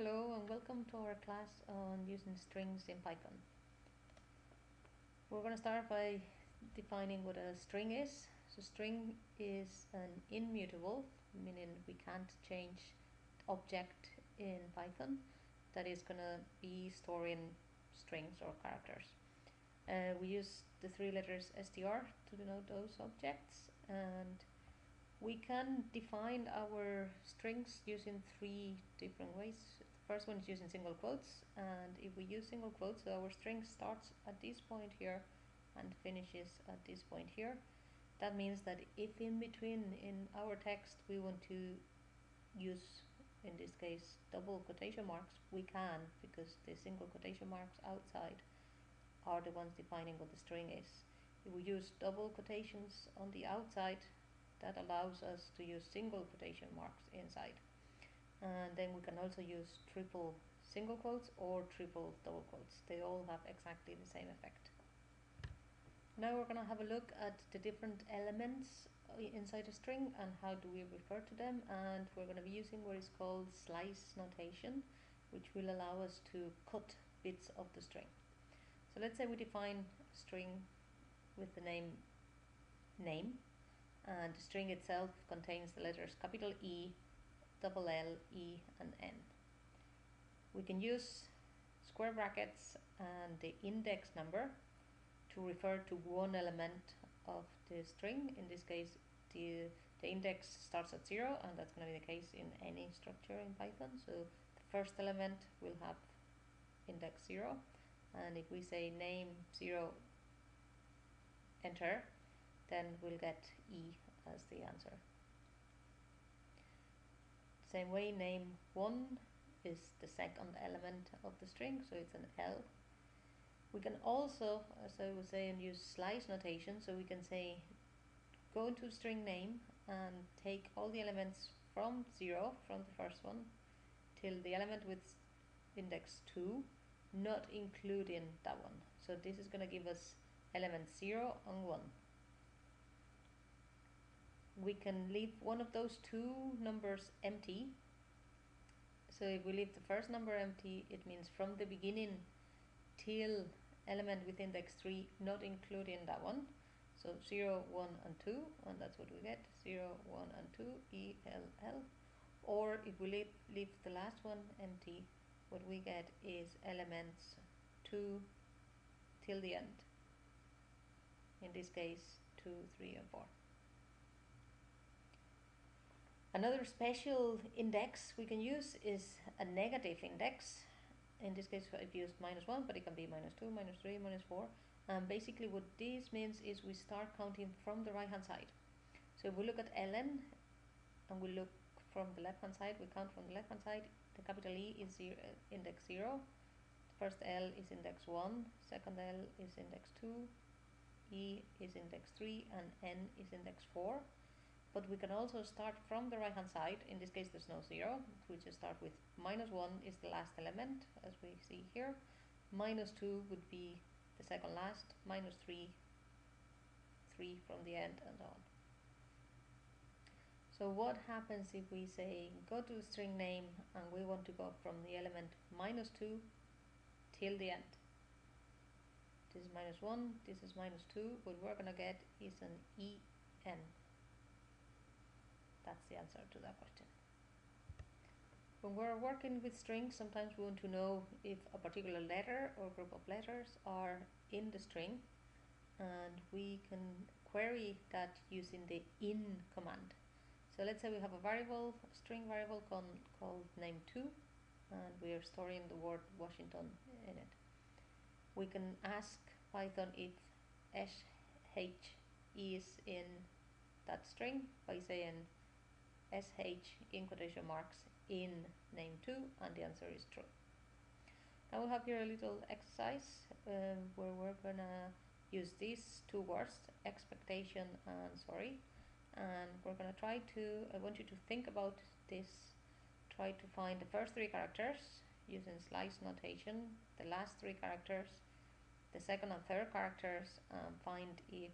Hello and welcome to our class on using strings in Python. We're going to start by defining what a string is. So string is an immutable, meaning we can't change object in Python that is going to be storing strings or characters. We use the three letters str to denote those objects, and we can define our strings using three different ways. The first one is using single quotes, and if we use single quotes, so our string starts at this point here and finishes at this point here. That means that if in between in our text we want to use, in this case, double quotation marks, we can, because the single quotation marks outside are the ones defining what the string is. If we use double quotations on the outside, that allows us to use single quotation marks inside. And then we can also use triple single quotes or triple double quotes. They all have exactly the same effect. Now we're going to have a look at the different elements inside a string and how do we refer to them, and we're going to be using what is called slice notation, which will allow us to cut bits of the string. So let's say we define a string with the name, and the string itself contains the letters capital E, double L, E and N. We can use square brackets and the index number to refer to one element of the string. In this case, the index starts at 0, and that's going to be the case in any structure in Python. So the first element will have index 0, and if we say name 0 enter, then we'll get E as the answer. Same way, name 1 is the second element of the string, so it's an L. We can also, as I was saying, use slice notation, so we can say go into string name and take all the elements from 0, from the first one, till the element with index 2, not including that one. So this is going to give us elements 0 and 1. We can leave one of those two numbers empty. So if we leave the first number empty, it means from the beginning till element with index 3, not including that one. So 0, 1 and 2, and that's what we get, 0, 1 and 2, E, L, L. Or if we leave the last one empty, what we get is elements 2 till the end. In this case, 2, 3 and 4. Another special index we can use is a negative index. In this case I've used -1, but it can be -2, -3, -4. Basically what this means is we start counting from the right hand side. So if we look at ln and we look from the left hand side, we count from the left hand side. The capital E is index 0, the first L is index 1, second L is index 2, E is index 3 and N is index 4. But we can also start from the right hand side. In this case there's no 0, we just start with -1 is the last element, as we see here. -2 would be the second last, -3, 3 from the end, and so on. So what happens if we say go to the string name and we want to go from the element -2 till the end? This is -1, this is -2, what we're going to get is an EN. That's the answer to that question. When we're working with strings, sometimes we want to know if a particular letter or group of letters are in the string, and we can query that using the in command. So let's say we have a variable, a string variable called name2, and we are storing the word Washington in it. We can ask Python if sh is in that string by saying sh in quotation marks in name2, and the answer is true. Now we'll have here a little exercise where we're gonna use these two words, expectation and sorry, and we're gonna try to, I want you to think about this, try to find the first three characters using slice notation, the last three characters, the second and third characters, and find if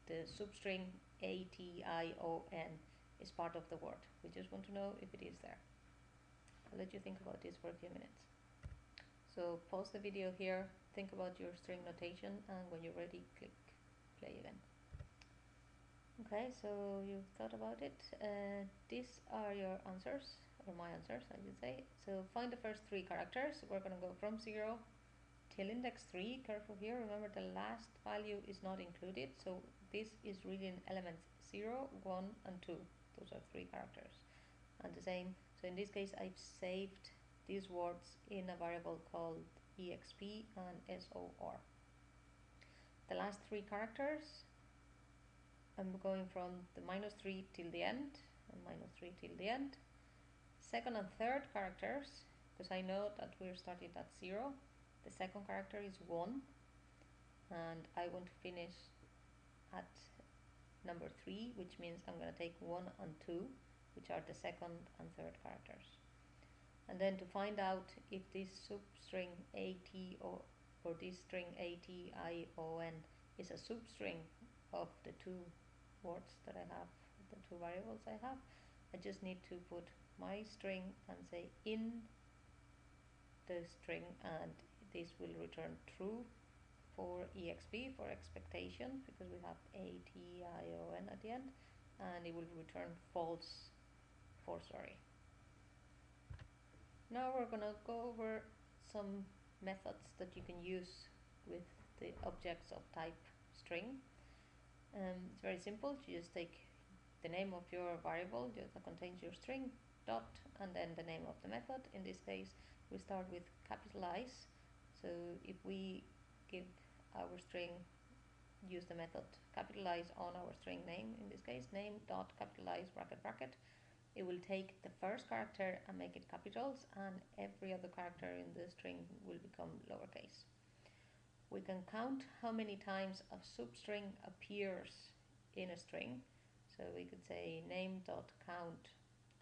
the substring ATION is part of the word. We just want to know if it is there. I'll let you think about this for a few minutes. So pause the video here, think about your string notation, and when you're ready, click play again. Okay, so you've thought about it. These are your answers, or my answers, I should say. So find the first three characters. We're going to go from 0 till index 3. Careful here, remember the last value is not included, so this is really in elements 0, 1 and 2. Those are three characters. And the same, so in this case I've saved these words in a variable called exp and sor. The last three characters, I'm going from the -3 till the end, and -3 till the end. Second and third characters, because I know that we're starting at 0, the second character is 1, and I want to finish at number 3, which means I'm going to take 1 and 2, which are the second and third characters. And then to find out if this substring or this string ATION is a substring of the two words that I have, the two variables I have, I just need to put my string and say in the string, and this will return true for exp, for expectation, because we have ATION at the end, and it will return false for sorry. Now we're gonna go over some methods that you can use with the objects of type string. It's very simple. You just take the name of your variable that contains your string, dot, and then the name of the method. In this case, we start with capitalize. So if we give our string, use the method capitalize on our string name, in this case, name dot capitalize bracket bracket, it will take the first character and make it capitals, and every other character in the string will become lowercase. We can count how many times a substring appears in a string. So we could say name.count,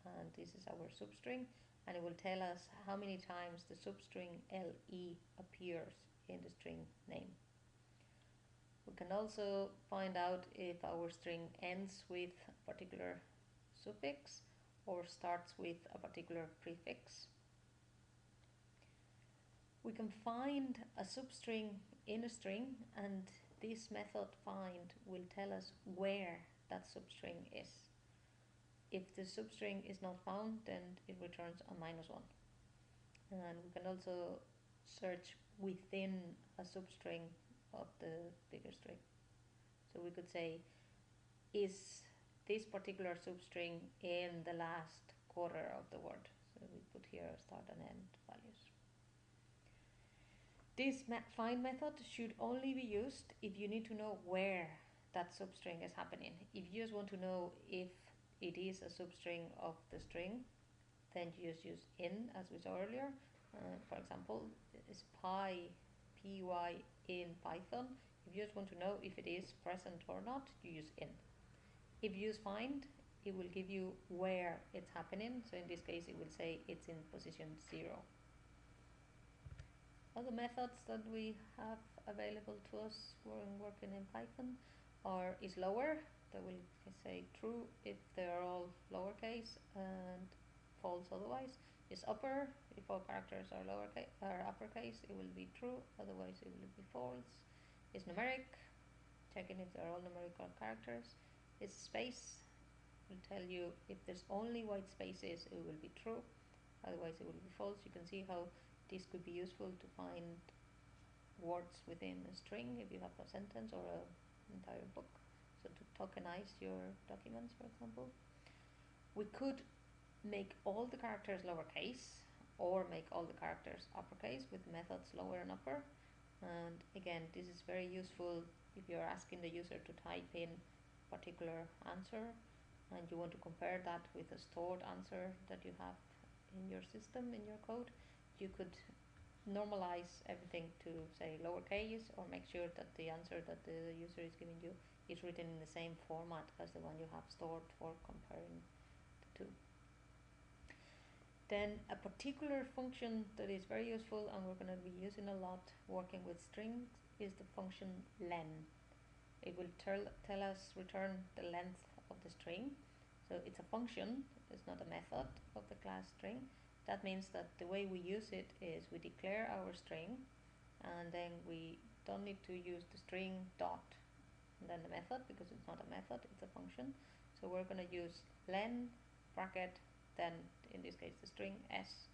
and this is our substring, and it will tell us how many times the substring LE appears in the string name. We can also find out if our string ends with a particular suffix or starts with a particular prefix. We can find a substring in a string, and this method find will tell us where that substring is. If the substring is not found, then it returns a -1. And we can also search within a substring of the bigger string. So we could say, is this particular substring in the last quarter of the word? So we put here start and end values. This find method should only be used if you need to know where that substring is happening. If you just want to know if it is a substring of the string, then you just use in, as we saw earlier. For example, is py in Python. If you just want to know if it is present or not, you use in. If you use find, it will give you where it's happening. So in this case, it will say it's in position 0. Other methods that we have available to us when working in Python is lower. That will say true if they are all lowercase, and false otherwise. Is upper, if all characters are lowercase or uppercase, it will be true, otherwise it will be false. Is numeric, checking if they're all numerical characters. Is space, will tell you if there's only white spaces, it will be true, otherwise it will be false. You can see how this could be useful to find words within a string if you have a sentence or an entire book. So to tokenize your documents, for example. We could make all the characters lowercase or make all the characters uppercase with methods lower and upper. And again, this is very useful if you're asking the user to type in a particular answer and you want to compare that with a stored answer that you have in your system, in your code. You could normalize everything to say lowercase, or make sure that the answer that the user is giving you is written in the same format as the one you have stored for comparing the two. Then a particular function that is very useful and we're going to be using a lot working with strings is the function len. It will tell us, return the length of the string. So it's a function, it's not a method of the class string. that means that the way we use it is we declare our string, and then we don't need to use the string dot and then the method, because it's not a method, it's a function. So we're going to use len bracket, then in this case the string s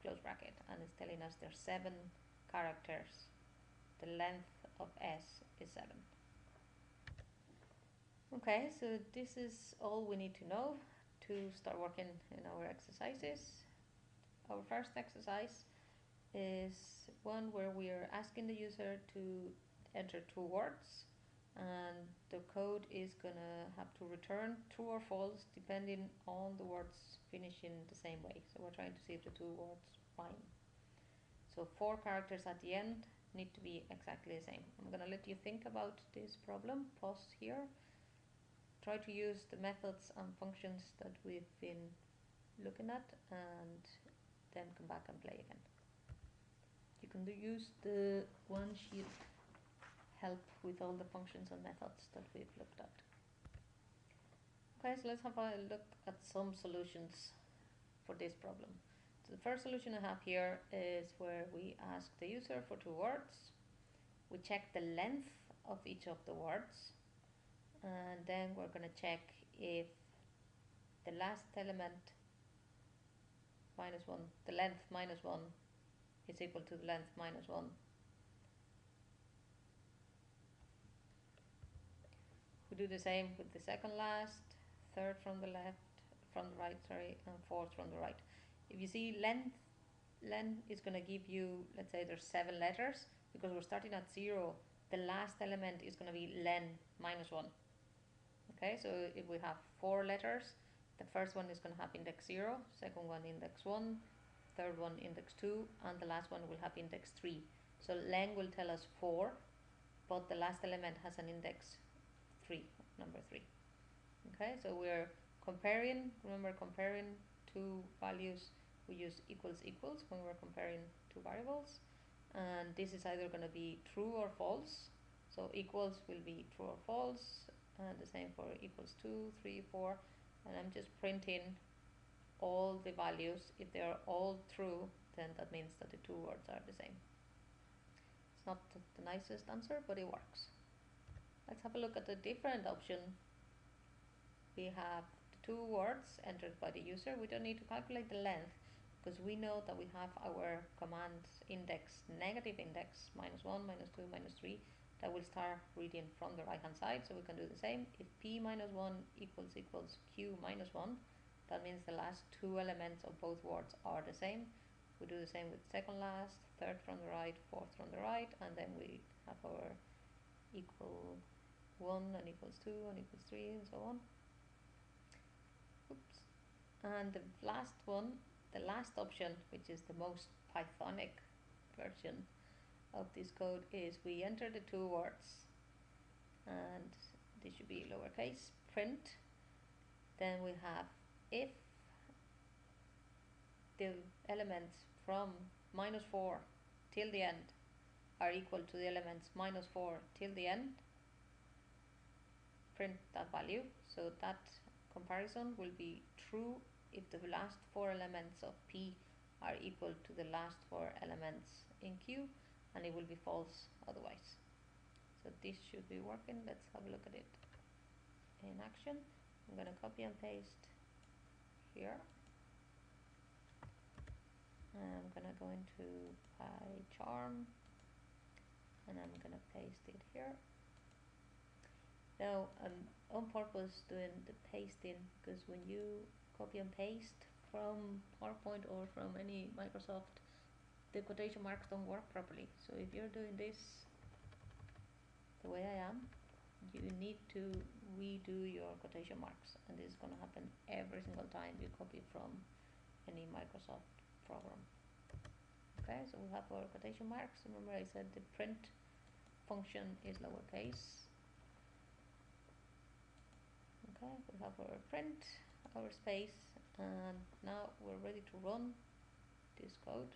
close bracket, and it's telling us there's 7 characters. The length of s is 7. Okay, so this is all we need to know to start working in our exercises. Our first exercise is one where we are asking the user to enter 2 words, and the code is gonna have to return true or false depending on the words finishing the same way. So we're trying to see if the 2 words rhyme. So 4 characters at the end need to be exactly the same. I'm gonna let you think about this problem. Pause here. Try to use the methods and functions that we've been looking at, and then come back and play again. You can use the one sheet help with all the functions and methods that we've looked at. Okay, so let's have a look at some solutions for this problem. So the first solution I have here is where we ask the user for 2 words. We check the length of each of the words, and then we're going to check if the last element minus 1, the length minus 1 is equal to the length minus 1. We do the same with the second last, third from the left, from the right, sorry, and fourth from the right. If you see len is going to give you, let's say there's 7 letters, because we're starting at 0, the last element is going to be len minus 1. Okay, so if we have 4 letters, the first one is going to have index 0, second one index 1, third one index 2, and the last one will have index 3. So len will tell us 4, but the last element has an index 3, number 3. Okay, so we're comparing, remember comparing 2 values, we use equals equals when we're comparing 2 variables, and this is either going to be true or false. So equals will be true or false, and the same for equals 2, 3, 4, and I'm just printing all the values. If they are all true, then that means that the 2 words are the same. It's not the nicest answer, but it works. Let's have a look at a different option. We have the 2 words entered by the user. We don't need to calculate the length, because we know that we have our command index, negative index, minus 1, minus 2, minus 3, that will start reading from the right hand side. So we can do the same. If p minus 1 equals q minus 1, that means the last 2 elements of both words are the same. We do the same with second last, third from the right, fourth from the right, and then we have our equal 1 and equals 2 and equals 3 and so on. Oops. And the last one, the last option, which is the most Pythonic version of this code, is we enter the 2 words, and this should be lowercase, print. Then we have if the elements from minus 4 till the end are equal to the elements minus 4 till the end, print that value. So that comparison will be true if the last 4 elements of P are equal to the last 4 elements in Q, and it will be false otherwise. So this should be working. Let's have a look at it in action. I'm going to copy and paste here. I'm going to go into PyCharm, and I'm going to paste it here. Now I'm on purpose doing the pasting, because when you copy and paste from PowerPoint or from any Microsoft, the quotation marks don't work properly. So if you're doing this the way I am, you need to redo your quotation marks, and this is going to happen every single time you copy from any Microsoft program. Okay, so we have our quotation marks. Remember I said the print function is lowercase. Okay, we have our print, our space, and now we're ready to run this code.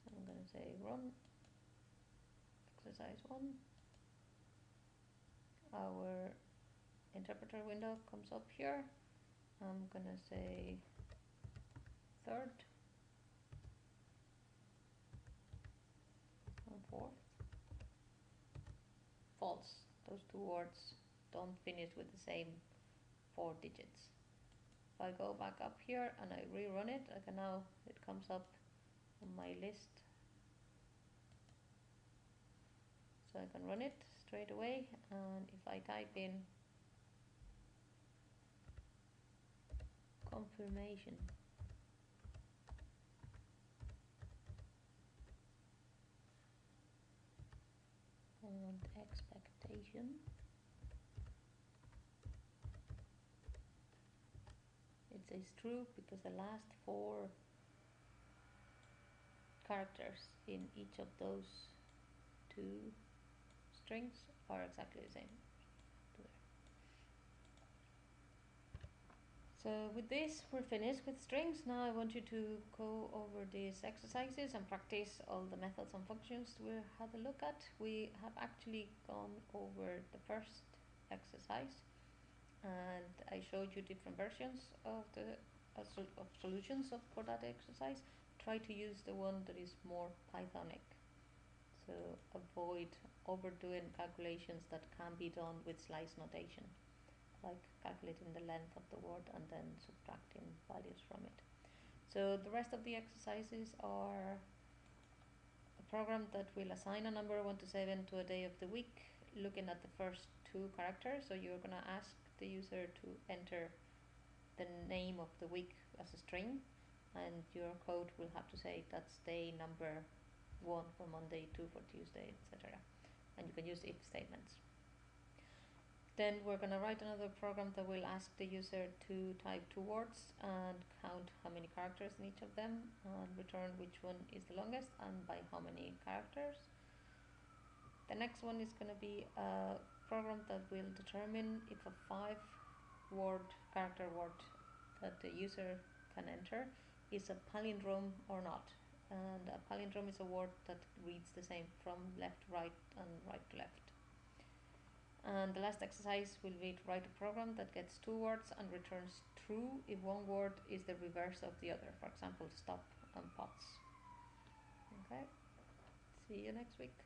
So I'm going to say run exercise 1. Our interpreter window comes up here. I'm going to say those two words don't finish with the same 4 digits. If I go back up here and I rerun it, I can now, it comes up on my list. So I can run it straight away, and if I type in confirmation and expectation, it says true because the last 4 characters in each of those two strings are exactly the same. So with this we're finished with strings. Now I want you to go over these exercises and practice all the methods and functions we had a look at. We have actually gone over the first exercise and I showed you different versions of the of solutions for that exercise. Try to use the one that is more Pythonic. So avoid overdoing calculations that can be done with slice notation, like calculating the length of the word and then subtracting values from it. So the rest of the exercises are a program that will assign a number 1 to 7 to a day of the week, looking at the first 2 characters. So you're going to ask the user to enter the name of the week as a string, and your code will have to say that's day number 1 for Monday, 2 for Tuesday, etc. And you can use if statements. Then we're going to write another program that will ask the user to type 2 words and count how many characters in each of them and return which one is the longest and by how many characters. The next one is going to be a program that will determine if a 5-character word that the user can enter is a palindrome or not. And a palindrome is a word that reads the same from left to right and right to left. And the last exercise will be to write a program that gets 2 words and returns true if one word is the reverse of the other. For example, stop and pots. Okay, see you next week.